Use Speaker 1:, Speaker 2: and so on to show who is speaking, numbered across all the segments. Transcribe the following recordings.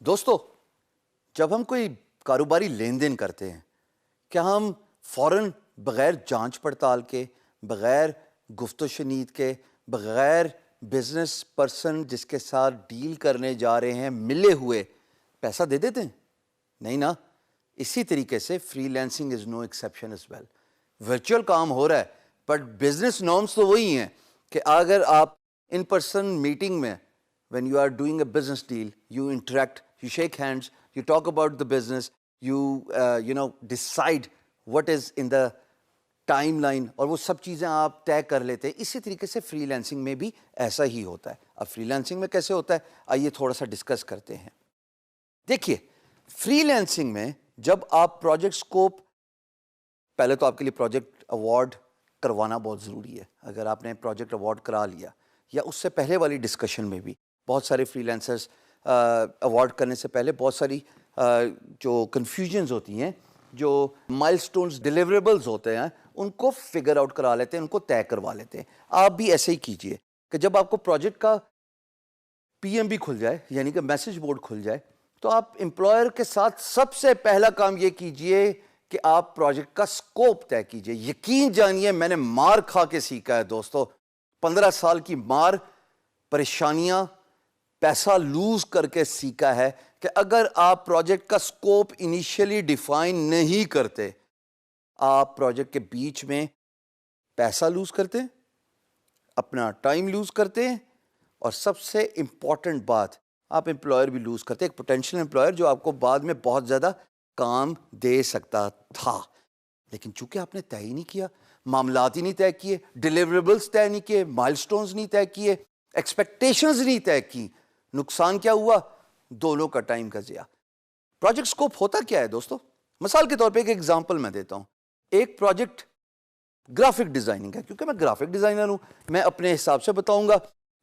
Speaker 1: دوستو، جب ہم کوئی کاروباری لین دین کرتے ہیں، کیا ہم فوراً بغیر جانچ پڑتال کے، بغیر گفت و شنید کے، بغیر بزنس پرسن جس کے ساتھ ڈیل کرنے جا رہے ہیں ملے ہوئے پیسہ دے دیتے ہیں؟ نہیں نا. اسی طریقے سے فری لینسنگ از no exception as well. Virtual کام ہو رہا ہے بٹ بزنس نارمس تو وہی ہیں کہ اگر آپ ان پرسن میٹنگ میں when you are doing a business deal, you interact, you shake hands, you talk about the business, you decide what is in the timeline, اور وہ سب چیزیں آپ طے کر لیتے ہیں. اسی طریقے سے فری لینسنگ میں بھی ایسا ہی ہوتا ہے. اب فری لینسنگ میں کیسے ہوتا ہے آئیے تھوڑا سا ڈسکس کرتے ہیں. دیکھیے، فری لینسنگ میں جب آپ پروجیکٹ اسکوپ، پہلے تو آپ کے لیے پروجیکٹ ایوارڈ کروانا بہت ضروری ہے. اگر آپ نے پروجیکٹ ایوارڈ کرا لیا، یا اس سے پہلے والی ڈسکشن میں بھی بہت سارے فری لینسرز ایوارڈ کرنے سے پہلے بہت ساری جو کنفیوژنز ہوتی ہیں، جو مائل سٹونز ڈیلیوریبلز ہوتے ہیں، ان کو فگر آؤٹ کرا لیتے ہیں، ان کو طے کروا لیتے ہیں. آپ بھی ایسے ہی کیجئے کہ جب آپ کو پروجیکٹ کا پی ایم بھی کھل جائے، یعنی کہ میسج بورڈ کھل جائے، تو آپ امپلائر کے ساتھ سب سے پہلا کام یہ کیجئے کہ آپ پروجیکٹ کا سکوپ طے کیجئے. یقین جانیے میں نے مار کھا کے سیکھا ہے دوستو، 15 سال کی مار، پریشانیاں، پیسہ لوز کر کے سیکھا ہے کہ اگر آپ پروجیکٹ کا سکوپ انیشیلی ڈیفائن نہیں کرتے، آپ پروجیکٹ کے بیچ میں پیسہ لوز کرتے ہیں، اپنا ٹائم لوز کرتے ہیں، اور سب سے امپورٹنٹ بات، آپ امپلائر بھی لوز کرتے ہیں. ایک پوٹینشیل امپلائر جو آپ کو بعد میں بہت زیادہ کام دے سکتا تھا، لیکن چونکہ آپ نے طے ہی نہیں کیا، معاملات ہی نہیں طے کیے، ڈیلیوریبلز طے نہیں کیے، مائل سٹونز نہیں طے کیے، ایکسپیکٹیشنز نہیں طے کی، نقصان کیا ہوا؟ دونوں کا ٹائم کا ضیاع. پروجیکٹ سکوپ ہوتا کیا ہے دوستو؟ مثال کے طور پہ ایک ایگزامپل میں دیتا ہوں. ایک پروجیکٹ گرافک ڈیزائننگ ہے. کیونکہ میں گرافک ڈیزائنر ہوں، میں اپنے حساب سے بتاؤں گا.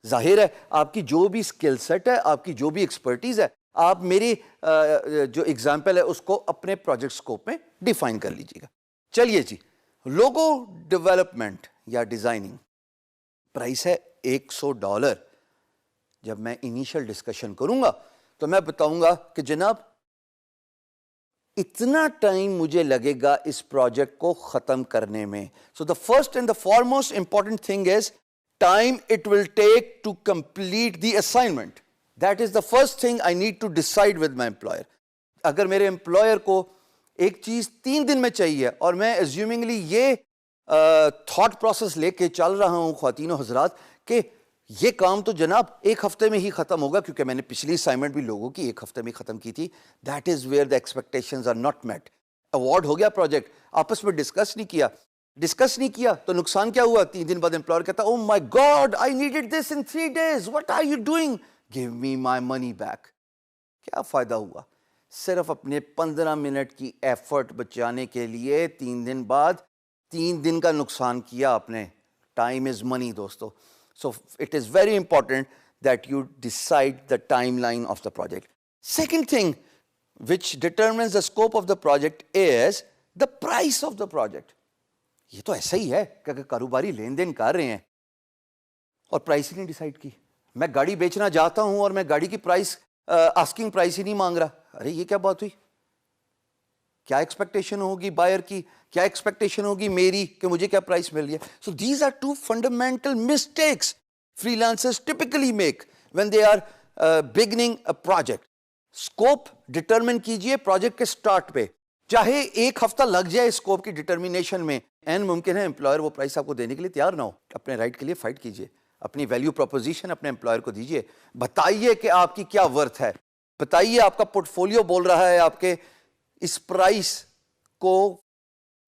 Speaker 1: ظاہر ہے آپ کی جو بھی سکل سیٹ ہے، آپ کی جو بھی ایکسپرٹیز ہے، آپ میری جو ایگزامپل ہے اس کو اپنے پروجیکٹ سکوپ میں ڈیفائن کر لیجیے گا. چلیے جی، لوگو ڈیولپمنٹ یا ڈیزائننگ، پرائس ہے $100. جب میں انیشل ڈسکشن کروں گا تو میں بتاؤں گا کہ جناب اتنا ٹائم مجھے لگے گا اس پروجیکٹ کو ختم کرنے میں. So the first and the foremost important thing is time it will take to complete the assignment. That is the first thing I need to decide with my employer. اگر میرے employer کو ایک چیز 3 دن میں چاہیے اور میں ایزیومنگلی یہ تھاٹ پروسیس لے کے چل رہا ہوں خواتین و حضرات کہ یہ کام تو جناب 1 ہفتے میں ہی ختم ہوگا، کیونکہ میں نے پچھلی اسائنمنٹ بھی لوگوں کی 1 ہفتے میں ختم کی تھی. That is where the expectations are not met. Award ہو گیا، پروجیکٹ آپس میں ڈسکس نہیں کیا تو نقصان کیا ہوا؟ 3 دن بعد امپلائر کہتا oh my god I needed this in 3 days, what are you doing? Give me my money back. کیا فائدہ ہوا؟ صرف اپنے 15 منٹ کی ایفرٹ بچانے کے لیے 3 دن بعد 3 دن کا نقصان کیا آپ نے. ٹائم از منی دوستو. So it is very important that you decide the timeline of the project. Second thing which determines the scope of the project is the price of the project. یہ تو ایسا ہی ہے کہ اگر کاروباری لین دین کر رہے ہیں اور پرائس ہی نہیں ڈیسائیڈ کی. میں گاڑی بیچنا چاہتا ہوں اور میں گاڑی کی پرائس آسکنگ پرائس ہی نہیں مانگ رہا. ارے یہ کیا بات ہوئی؟ کیا ایکسپیکٹیشن ہوگی بائر کی، کیا ایکسپیکٹیشن ہوگی میری کہ مجھے کیا پرائس مل رہی ہے؟ So these are 2 fundamental mistakes freelancers typically make when they are beginning a project. Scope determine کیجئے پروجیکٹ کے سٹارٹ پہ، چاہے 1 ہفتہ لگ جائے اسکوپ کی ڈٹرمینیشن میں. این ممکن ہے امپلائر وہ پرائس آپ کو دینے کے لیے تیار نہ ہو. اپنے رائٹ کے لیے فائٹ کیجئے، اپنی ویلیو پروپوزیشن اپنے امپلائر کو دیجئے، بتائیے کہ آپ کی کیا ورتھ ہے، بتائیے آپ کا پورٹ فولیو بول رہا ہے آپ کے اس پرائس کو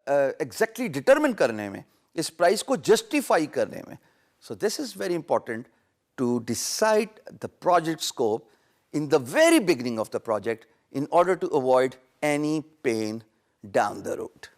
Speaker 1: ایگزیکٹلی ڈٹرمن کرنے میں، اس پرائس کو جسٹیفائی کرنے میں. So this is very important to decide the project scope in the very beginning of the project in order to avoid any pain down the road.